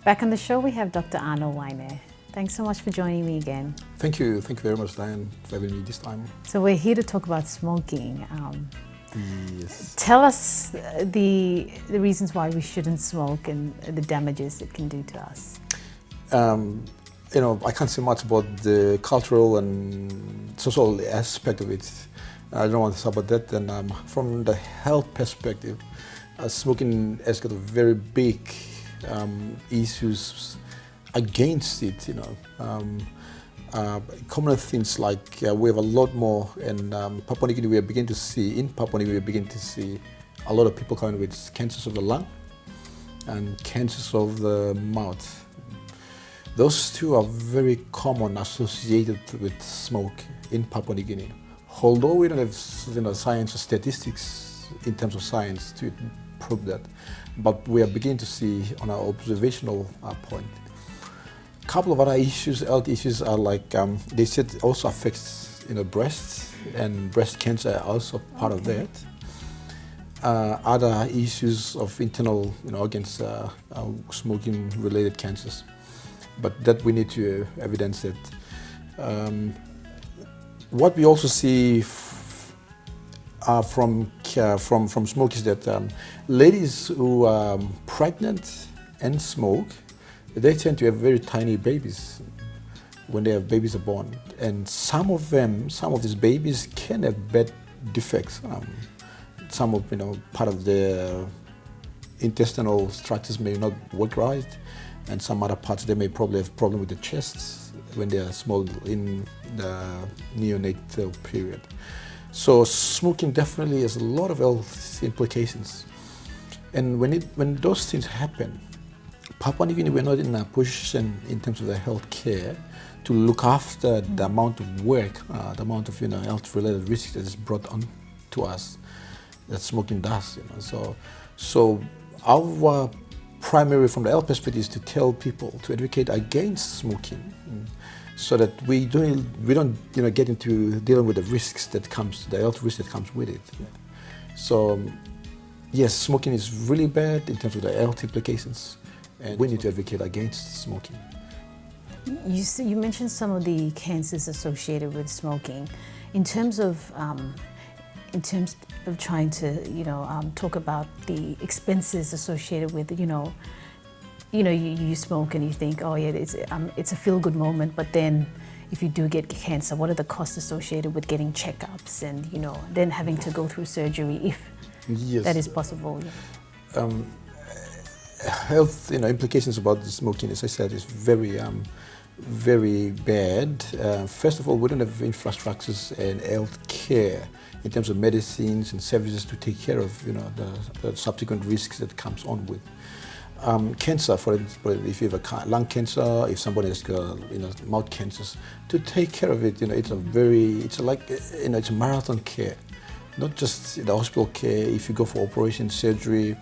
Back on the show, we have Dr. Arno Weiner. Thanks so much for joining me again. Thank you very much, Diane, for having me this time. So we're here to talk about smoking. Yes. Tell us the reasons why we shouldn't smoke and the damages it can do to us. I can't say much about the cultural and social aspect of it. I don't want to talk about that. And from the health perspective, smoking has got a very big issues against it. Common things like we have a lot more, and Papua New Guinea we are beginning to see a lot of people coming with cancers of the lung and cancers of the mouth. Those two are very common associated with smoke in Papua New Guinea. Although we don't have science or statistics in terms of science to prove that, but we are beginning to see on our observational point. A couple of other issues, health issues, are like they said also affects breast, and breast cancer are also part of that. Other issues of internal organs, smoking related cancers, but that we need to evidence it. What we also see from smoke is that ladies who are pregnant and smoke, they tend to have very tiny babies when their babies are born, and some of these babies can have bad defects. Some of part of their intestinal structures may not work right, and some other parts they may probably have problem with the chest when they are small in the neonatal period. So smoking definitely has a lot of health implications, and when those things happen, Papua New Guinea, we're not in a position in terms of the health care to look after the amount of work, the amount of health-related risks that is brought on to us that smoking does. So our primary, from the health perspective, is to tell people to advocate against smoking, so that we don't get into dealing with the risks the health risk that comes with it. So yes, smoking is really bad in terms of the health implications, and we need to advocate against smoking. You mentioned some of the cancers associated with smoking. In terms of trying to talk about the expenses associated with you smoke and you think, oh yeah, it's a feel-good moment, but then if you do get cancer, what are the costs associated with getting checkups and then having to go through surgery if that is possible? Health implications about the smoking, as I said, is very very bad. First of all, we don't have infrastructures and health care in terms of medicines and services to take care of the subsequent risks that comes on with cancer. For instance, if you have a lung cancer, if somebody has mouth cancers, to take care of it, it's a marathon care, not just the hospital care. If you go for operation, surgery,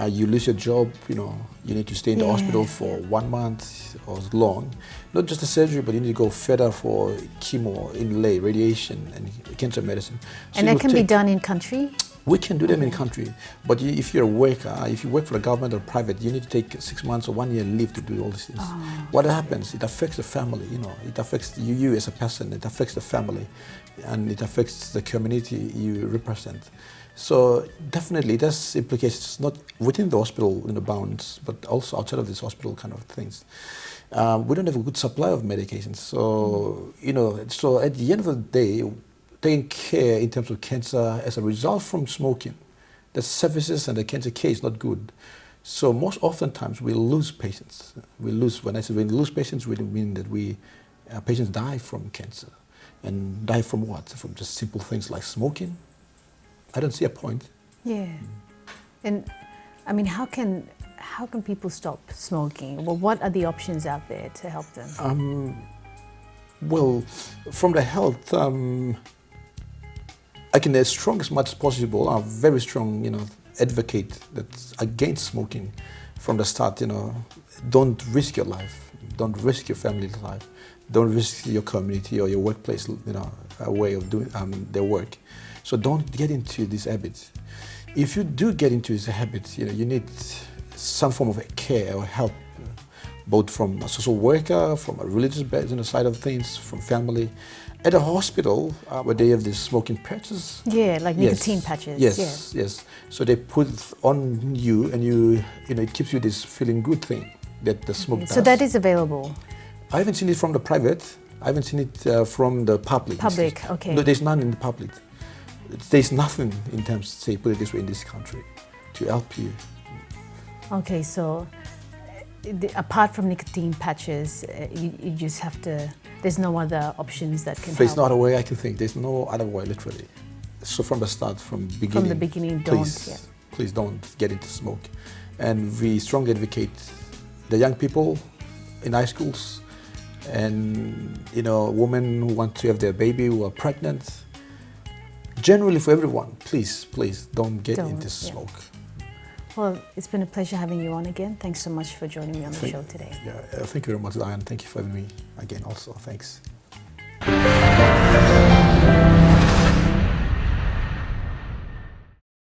you lose your job, you need to stay in the hospital for 1 month or long. Not just the surgery, but you need to go further for chemo, inlay, radiation, and cancer medicine. So and that can be done in country? We can do them in country, but if you're a worker, if you work for the government or private, you need to take 6 months or 1 year leave to do all these things. What happens? It affects the family, it affects you as a person, it affects the family, and it affects the community you represent. So definitely, it has implications not within the hospital bounds, but also outside of this hospital kind of things. We don't have a good supply of medications, so so at the end of the day, taking care in terms of cancer as a result from smoking, the services and the cancer care is not good. So most oftentimes we lose patients. When I say we lose patients, we mean that patients die from cancer, and die from what? From just simple things like smoking. I don't see a point. Yeah. And I mean, how can people stop smoking? Well, what are the options out there to help them? Well, from the health, I can, as strong as much as possible, I'm very strong, advocate that's against smoking from the start. Don't risk your life, don't risk your family's life, don't risk your community or your workplace, a way of doing their work. So don't get into these habits. If you do get into these habits, you need some form of care or help both from a social worker, from a religious side of things, from family. At a hospital, where they have these smoking patches. Yeah, like Yes. nicotine patches. Yes, yes. So they put on you, and you know, it gives you this feeling good thing that the smoke Yeah. does. So that is available. I haven't seen it from the private. I haven't seen it from the public. Public, okay. No, there's none in the public. There's nothing in terms, say, put it this way, in this country to help you. Okay, so apart from nicotine patches, you just have to. There's no other options that can There's help. no other way I can think. There's no other way, literally. So from the start, from beginning. From the beginning, please, don't. Yeah. please don't get into smoke. And we strongly advocate the young people in high schools, and you know, women who want to have their baby, who are pregnant. Generally, for everyone, please don't get into smoke. Well, it's been a pleasure having you on again. Thanks so much for joining me on the show today. Yeah, thank you very much, Diane. Thank you for having me again also. Thanks.